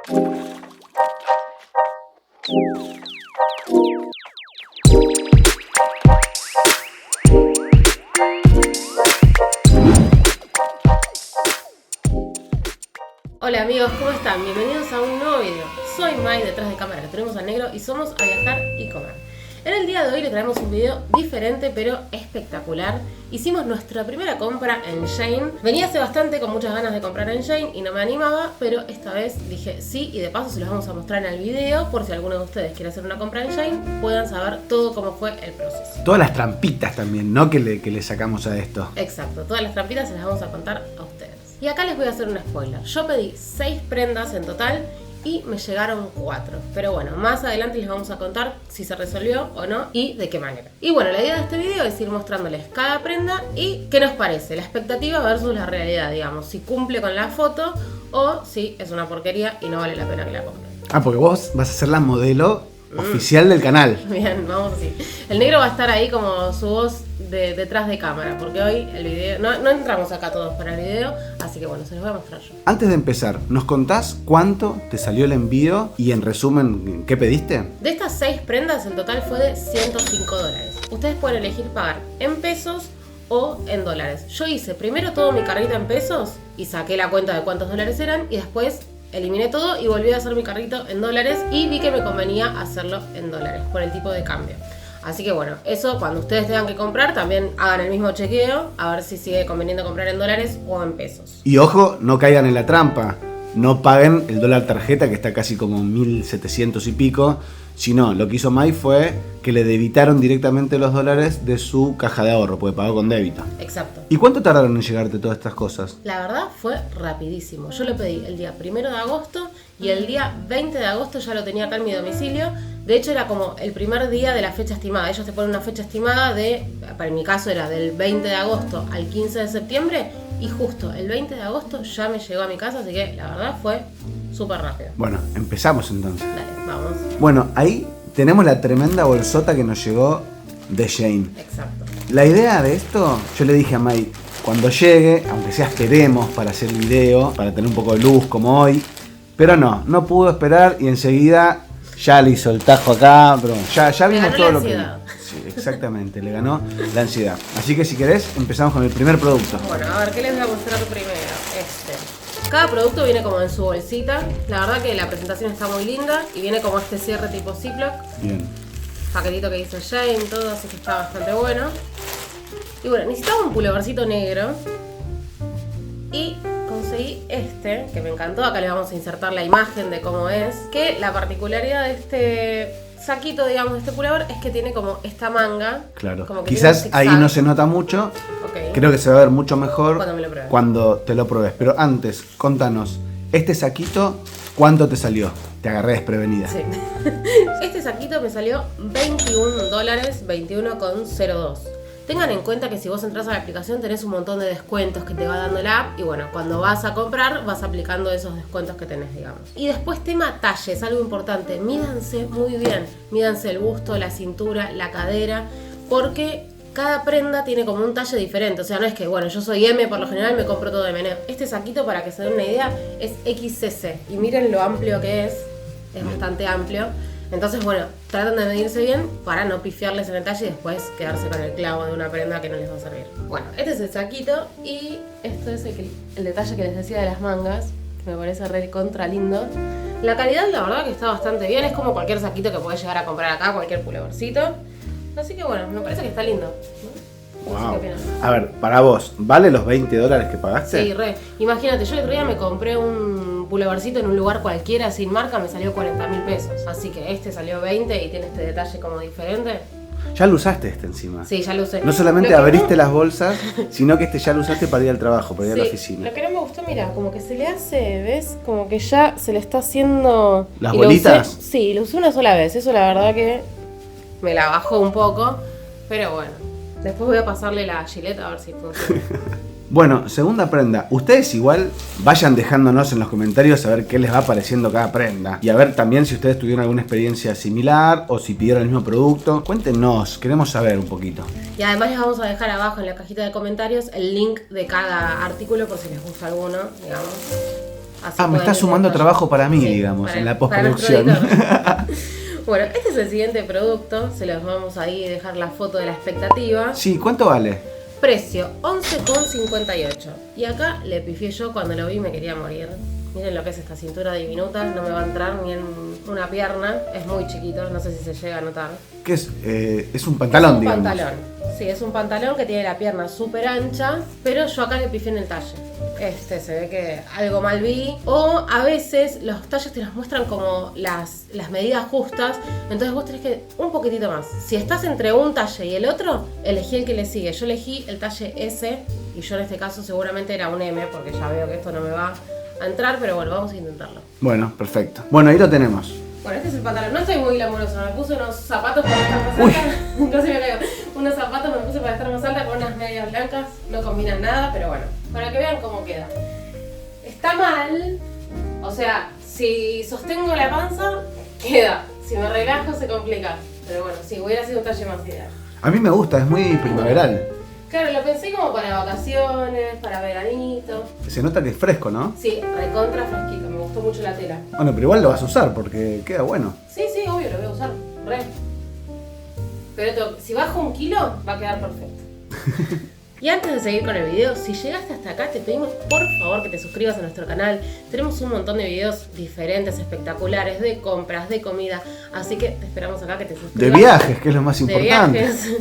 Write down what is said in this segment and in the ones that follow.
Hola amigos, ¿cómo están? Bienvenidos a un nuevo video. Soy Mai, detrás de cámara que tenemos al negro y somos A Viajar y Comer. En el día de hoy le traemos un video diferente pero espectacular. Hicimos nuestra primera compra en Shein. Venía hace bastante con muchas ganas de comprar en Shein y no me animaba, pero esta vez dije sí, y de paso se los vamos a mostrar en el video por si alguno de ustedes quiere hacer una compra en Shein, puedan saber todo cómo fue el proceso. Todas las trampitas también, ¿no? Que le sacamos a esto. Exacto, todas las trampitas se las vamos a contar a ustedes. Y acá les voy a hacer un spoiler. Yo pedí 6 prendas en total y me llegaron 4. Pero bueno, más adelante les vamos a contar si se resolvió o no y de qué manera. Y bueno, la idea de este video es ir mostrándoles cada prenda y qué nos parece, la expectativa versus la realidad, digamos. Si cumple con la foto o si es una porquería y no vale la pena que la compren. Ah, porque vos vas a ser la modelo oficial del canal. Bien, vamos así. El negro va a estar ahí como su voz detrás de cámara, porque hoy el video, no entramos acá todos para el video, así que bueno, se los voy a mostrar yo. Antes de empezar, ¿nos contás cuánto te salió el envío y en resumen, qué pediste? De estas 6 prendas, el total fue de $105. Ustedes pueden elegir pagar en pesos o en dólares. Yo hice primero todo mi carrito en pesos y saqué la cuenta de cuántos dólares eran y después eliminé todo y volví a hacer mi carrito en dólares y vi que me convenía hacerlo en dólares por el tipo de cambio. Así que bueno, eso cuando ustedes tengan que comprar también hagan el mismo chequeo a ver si sigue conveniendo comprar en dólares o en pesos. Y ojo, no caigan en la trampa. No paguen el dólar tarjeta que está casi como 1.700 y pico. Sino, lo que hizo Mai fue que le debitaron directamente los dólares de su caja de ahorro, porque pagó con débito. Exacto. ¿Y cuánto tardaron en llegarte todas estas cosas? La verdad fue rapidísimo. Yo lo pedí el día 1 de agosto y el día 20 de agosto ya lo tenía acá en mi domicilio. De hecho era como el primer día de la fecha estimada. Ellos te ponen una fecha estimada para mi caso era del 20 de agosto al 15 de septiembre. Y justo el 20 de agosto ya me llegó a mi casa, así que la verdad fue súper rápido. Bueno, empezamos entonces. Dale, vamos. Bueno, ahí tenemos la tremenda bolsota que nos llegó de Shein. Exacto. La idea de esto, yo le dije a Mai, cuando llegue, aunque sea esperemos para hacer el video, para tener un poco de luz como hoy, pero no pudo esperar y enseguida ya le hizo el tajo acá, pero ya vimos todo lo que... Sí, exactamente, le ganó la ansiedad. Así que si querés, empezamos con el primer producto. Bueno, a ver, ¿qué les voy a mostrar primero? Cada producto viene como en su bolsita. La verdad que la presentación está muy linda y viene como este cierre tipo Ziploc. Bien. Paquetito que hizo Shein, todo, así que está bastante bueno. Y bueno, necesitaba un pulovercito negro. Y conseguí este, que me encantó. Acá les vamos a insertar la imagen de cómo es. Que la particularidad de este saquito, digamos, de este pulover es que tiene como esta manga. Claro. Como que quizás ahí no se nota mucho. Okay. Creo que se va a ver mucho mejor cuando me lo pruebes. Cuando te lo pruebes. Pero antes, contanos, este saquito, ¿cuánto te salió? Te agarré desprevenida. Sí. Este saquito me salió $21, 21,02. Tengan en cuenta que si vos entras a la aplicación tenés un montón de descuentos que te va dando la app y bueno, cuando vas a comprar vas aplicando esos descuentos que tenés, digamos. Y después tema talle, es algo importante, mídanse muy bien, mídanse el busto, la cintura, la cadera, porque cada prenda tiene como un talle diferente, o sea, no es que, bueno, yo soy M, por lo general me compro todo M. Este saquito, para que se den una idea, es XCC y miren lo amplio que es bastante amplio. Entonces, bueno, tratan de medirse bien para no pifiarles en el talle y después quedarse con el clavo de una prenda que no les va a servir. Bueno, este es el saquito y esto es el detalle que les decía de las mangas, que me parece re contra lindo. La calidad, la verdad que está bastante bien, es como cualquier saquito que puedes llegar a comprar acá, cualquier pulovercito. Así que bueno, me parece que está lindo. No sé qué opinas. A ver, para vos, ¿vale los $20 que pagaste? Sí, re. Imagínate, yo el otro día me compré un pulovercito en un lugar cualquiera sin marca, me salió 40.000 pesos. Así que este salió 20 y tiene este detalle como diferente. Ya lo usaste este encima. Sí, ya lo usé. No solamente abriste las bolsas, sino que este ya lo usaste para ir al trabajo, para ir a la oficina. Lo que no me gustó, mira, como que se le hace, ¿ves? Como que ya se le está haciendo... ¿Las bolitas? Sí, lo usé una sola vez. Eso la verdad que me la bajó un poco. Pero bueno, después voy a pasarle la Gillette a ver si funciona. Bueno, segunda prenda. Ustedes igual vayan dejándonos en los comentarios a ver qué les va pareciendo cada prenda. Y a ver también si ustedes tuvieron alguna experiencia similar o si pidieron el mismo producto. Cuéntenos, queremos saber un poquito. Y además les vamos a dejar abajo en la cajita de comentarios el link de cada artículo por si les gusta alguno, digamos. Así me pueden está ver sumando los trabajo para mí, Sí, digamos, para- en la para nuestro postproducción. editor. Bueno, este es el siguiente producto. Se los vamos ahí a dejar la foto de la expectativa. Sí, ¿cuánto vale? Precio 11,58. Y acá le pifié yo cuando lo vi, me quería morir. Miren lo que es esta cintura diminuta, no me va a entrar ni en una pierna. Es muy chiquito, no sé si se llega a notar. ¿Qué es? Es un pantalón, Es un digamos. pantalón. Sí, es un pantalón que tiene la pierna súper ancha, pero yo acá le pifié en el talle. Se ve que algo mal vi. O a veces los talles te los muestran como las medidas justas, entonces vos tenés que un poquitito más. Si estás entre un talle y el otro, elegí el que le sigue. Yo elegí el talle S y yo en este caso seguramente era un M, porque ya veo que esto no me va a entrar, pero bueno, vamos a intentarlo. Bueno, perfecto. Bueno, ahí lo tenemos. Bueno, este es el pantalón. No estoy muy glamuroso. Me puse unos zapatos para estar más Uy. alta. Casi me caigo. Unos zapatos me puse para estar más alta con unas medias blancas. No combinan nada, pero bueno. Para que vean cómo queda. Está mal. O sea, si sostengo la panza, queda. Si me relajo, se complica. Pero bueno, sí, hubiera sido un talle más ideal. A mí me gusta, es muy primaveral. Claro, lo pensé como para vacaciones, para veranito. Se nota que es fresco, ¿no? Sí, recontra fresquito. Me gustó mucho la tela. Bueno, pero igual lo vas a usar porque queda bueno. Sí, obvio, lo voy a usar. Re. Pero si bajo 1 kilo, va a quedar perfecto. Y antes de seguir con el video, si llegaste hasta acá, te pedimos por favor que te suscribas a nuestro canal. Tenemos un montón de videos diferentes, espectaculares, de compras, de comida. Así que te esperamos acá que te suscribas. De viajes, que es lo más De importante. viajes.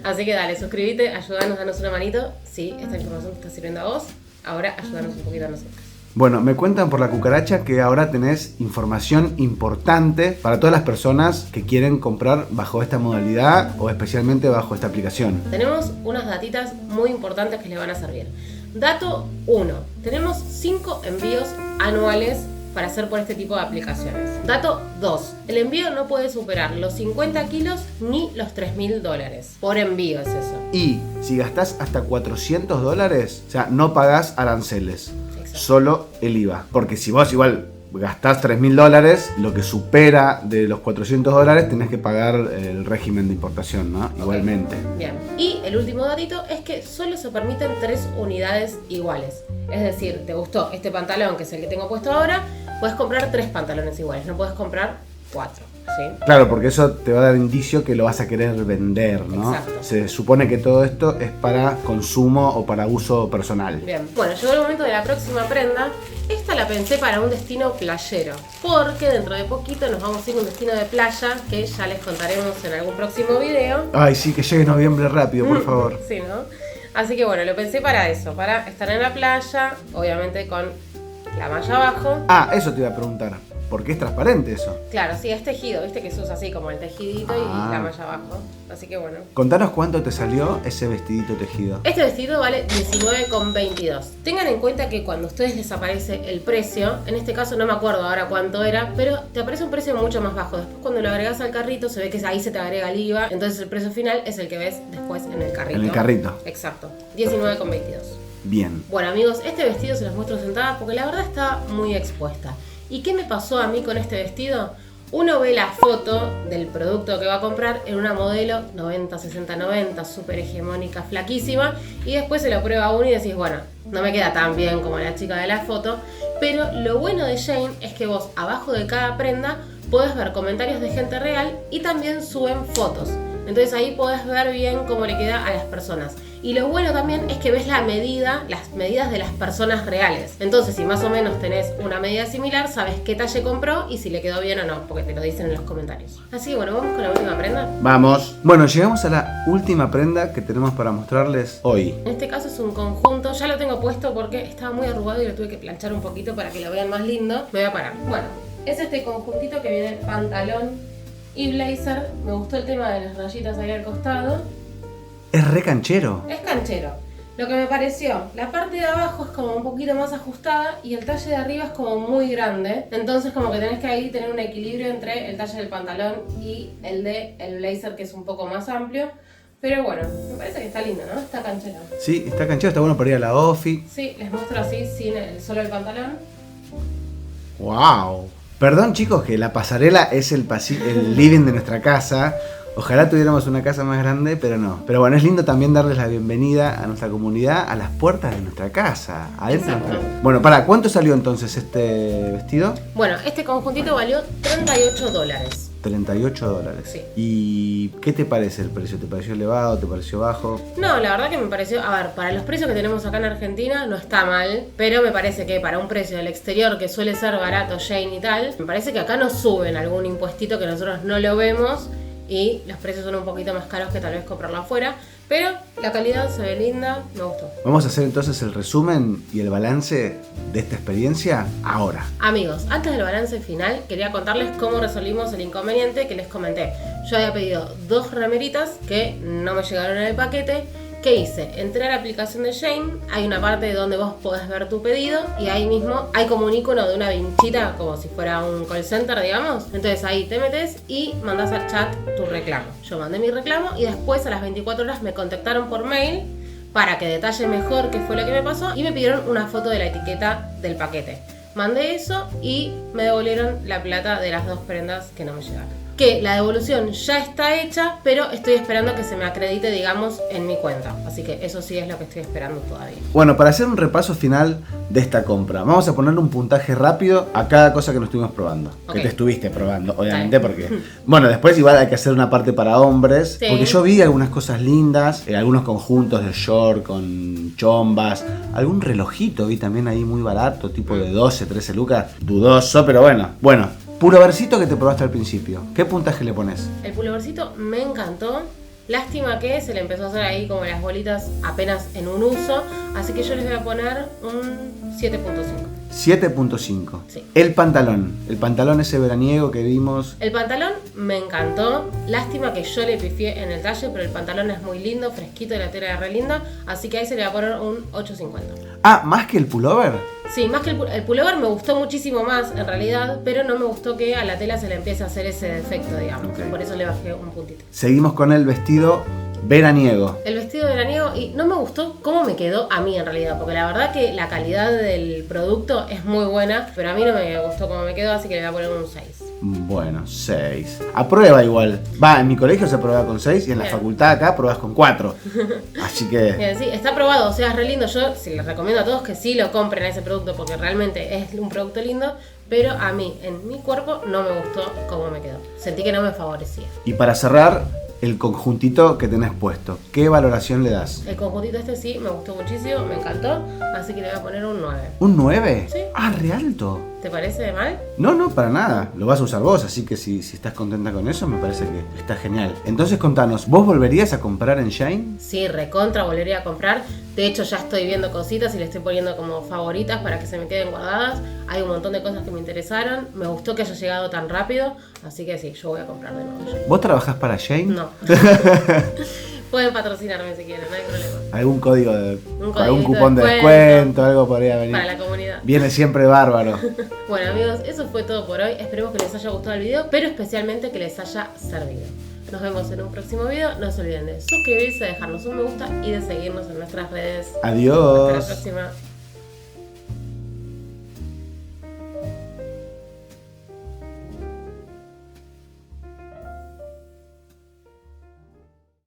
Así que dale, suscríbete, ayúdanos, danos una manito. Si esta información te está sirviendo a vos, ahora ayúdanos un poquito a nosotros. Bueno, me cuentan por la cucaracha que ahora tenés información importante para todas las personas que quieren comprar bajo esta modalidad o especialmente bajo esta aplicación. Tenemos unas datitas muy importantes que les van a servir. Dato 1. Tenemos 5 envíos anuales para hacer por este tipo de aplicaciones. Dato 2. El envío no puede superar los 50 kilos ni los $3.000. Por envío es eso. Y si gastás hasta $400, o sea, no pagás aranceles. Exacto. Solo el IVA. Porque si vos igual gastás $3.000, lo que supera de los $400 tenés que pagar el régimen de importación, ¿no? Igualmente. Bien. Y el último datito es que solo se permiten 3 unidades iguales. Es decir, te gustó este pantalón, que es el que tengo puesto ahora, puedes comprar 3 pantalones iguales, no puedes comprar 4. ¿Sí? Claro, porque eso te va a dar indicio que lo vas a querer vender, ¿no? Exacto. Se supone que todo esto es para consumo o para uso personal. Bien. Bueno, llegó el momento de la próxima prenda. Esta la pensé para un destino playero, porque dentro de poquito nos vamos a ir a un destino de playa que ya les contaremos en algún próximo video. Ay, sí, que llegue noviembre rápido, por favor. Sí, ¿no? Así que bueno, lo pensé para eso, para estar en la playa, obviamente con la malla abajo. Ah, eso te iba a preguntar. ¿Por qué es transparente eso? Claro, sí, es tejido, viste que se usa así como el tejidito Ah. y la malla abajo. Así que bueno. Contanos cuánto te salió ese vestidito tejido. Este vestido vale $19,22. Tengan en cuenta que cuando a ustedes les aparece el precio, en este caso no me acuerdo ahora cuánto era, pero te aparece un precio mucho más bajo. Después cuando lo agregas al carrito se ve que ahí se te agrega el IVA, entonces el precio final es el que ves después en el carrito. En el carrito. Exacto, $19,22. Bien. Bueno amigos, este vestido se los muestro sentada porque la verdad está muy expuesta. ¿Y qué me pasó a mí con este vestido? Uno ve la foto del producto que va a comprar en una modelo 90, 60, 90, súper hegemónica, flaquísima, y después se lo prueba uno y decís, bueno, no me queda tan bien como la chica de la foto, pero lo bueno de Shein es que vos abajo de cada prenda podés ver comentarios de gente real y también suben fotos. Entonces ahí podés ver bien cómo le queda a las personas. Y lo bueno también es que ves las medidas de las personas reales. Entonces, si más o menos tenés una medida similar, sabes qué talle compró y si le quedó bien o no, porque te lo dicen en los comentarios. Así que bueno, vamos con la última prenda. Vamos. Bueno, llegamos a la última prenda que tenemos para mostrarles hoy. En este caso es un conjunto, ya lo tengo puesto porque estaba muy arrugado y lo tuve que planchar un poquito para que lo vean más lindo. Me voy a parar. Bueno, es este conjuntito que viene pantalón y blazer. Me gustó el tema de las rayitas ahí al costado. Es re canchero. Es canchero. Lo que me pareció, la parte de abajo es como un poquito más ajustada y el talle de arriba es como muy grande. Entonces como que tenés que ahí tener un equilibrio entre el talle del pantalón y el de el blazer, que es un poco más amplio. Pero bueno, me parece que está lindo, ¿no? Está canchero. Sí, está canchero, está bueno para ir a la ofi. Sí, les muestro así, sin solo el pantalón. ¡Wow! Perdón chicos que la pasarela es el living de nuestra casa. Ojalá tuviéramos una casa más grande, pero no. Pero bueno, es lindo también darles la bienvenida a nuestra comunidad a las puertas de nuestra casa. Adentro. Bueno, ¿cuánto salió entonces este vestido? Bueno, este conjuntito valió $38. $38. Sí. ¿Y qué te parece el precio? ¿Te pareció elevado? ¿Te pareció bajo? No, la verdad que me pareció, a ver, para los precios que tenemos acá en Argentina no está mal, pero me parece que para un precio del exterior que suele ser barato, Shein y tal, me parece que acá nos suben algún impuestito que nosotros no lo vemos y los precios son un poquito más caros que tal vez comprarlo afuera, pero la calidad se ve linda, me gustó. Vamos a hacer entonces el resumen y el balance de esta experiencia ahora. Amigos, antes del balance final quería contarles cómo resolvimos el inconveniente que les comenté. Yo había pedido 2 remeritas que no me llegaron en el paquete. ¿Qué hice? Entré a la aplicación de Shein, hay una parte donde vos podés ver tu pedido y ahí mismo hay como un icono de una vinchita, como si fuera un call center, digamos. Entonces ahí te metes y mandás al chat tu reclamo. Yo mandé mi reclamo y después a las 24 horas me contactaron por mail para que detalle mejor qué fue lo que me pasó y me pidieron una foto de la etiqueta del paquete. Mandé eso y me devolvieron la plata de las 2 prendas que no me llegaron. Que la devolución ya está hecha, pero estoy esperando que se me acredite, digamos, en mi cuenta. Así que eso sí es lo que estoy esperando todavía. Bueno, para hacer un repaso final de esta compra, vamos a ponerle un puntaje rápido a cada cosa que nos estuvimos probando. Ok. Que te estuviste probando, obviamente, porque... Bueno, después igual hay que hacer una parte para hombres. Sí. Porque yo vi algunas cosas lindas, algunos conjuntos de short con chombas, algún relojito vi también ahí muy barato, tipo de 12, 13 lucas. Dudoso, pero bueno. Bueno, pulovercito que te probaste al principio. ¿Qué puntaje le pones? El pulovercito me encantó. Lástima que se le empezó a hacer ahí como las bolitas apenas en un uso. Así que yo les voy a poner un 7.5. 7.5. Sí. El pantalón ese veraniego que vimos. El pantalón me encantó. Lástima que yo le pifié en el talle, pero el pantalón es muy lindo, fresquito y la tela es re linda. Así que ahí se le va a poner un 8.50. Ah, ¿más que el pullover? Sí, más que el pullover me gustó muchísimo más en realidad, pero no me gustó que a la tela se le empiece a hacer ese defecto, digamos. Ok. Por eso le bajé un puntito. Seguimos con el vestido veraniego. El vestido veraniego, y no me gustó cómo me quedó a mí en realidad, porque la verdad que la calidad del producto es muy buena, pero a mí no me gustó cómo me quedó, así que le voy a poner un 6. Bueno, 6. A prueba igual. Va, en mi colegio se prueba con 6 y en la Bien. facultad acá pruebas con 4. Así que... Bien, sí, está probado, o sea, es re lindo. Yo sí les recomiendo a todos que sí lo compren a ese producto porque realmente es un producto lindo, pero a mí, en mi cuerpo, no me gustó cómo me quedó. Sentí que no me favorecía. Y para cerrar, el conjuntito que tenés puesto. ¿Qué valoración le das? El conjuntito este sí me gustó muchísimo, me encantó, así que le voy a poner un 9. ¿Un 9? Sí. Ah, re alto. ¿Te parece mal? No, para nada. Lo vas a usar vos, así que si estás contenta con eso, me parece que está genial. Entonces contanos, ¿vos volverías a comprar en Shein? Sí, recontra, volvería a comprar. De hecho, ya estoy viendo cositas y le estoy poniendo como favoritas para que se me queden guardadas. Hay un montón de cosas que me interesaron. Me gustó que haya llegado tan rápido, así que sí, yo voy a comprar de nuevo. ¿Vos trabajás para Shein? No. Pueden patrocinarme si quieren, no hay problema. ¿Algún código de... Un algún codiguito cupón de descuento, algo podría venir? Para la comunidad. Viene siempre bárbaro. Bueno amigos, eso fue todo por hoy. Esperemos que les haya gustado el video, pero especialmente que les haya servido. Nos vemos en un próximo video. No se olviden de suscribirse, dejarnos un me gusta y de seguirnos en nuestras redes. Adiós. Hasta la próxima.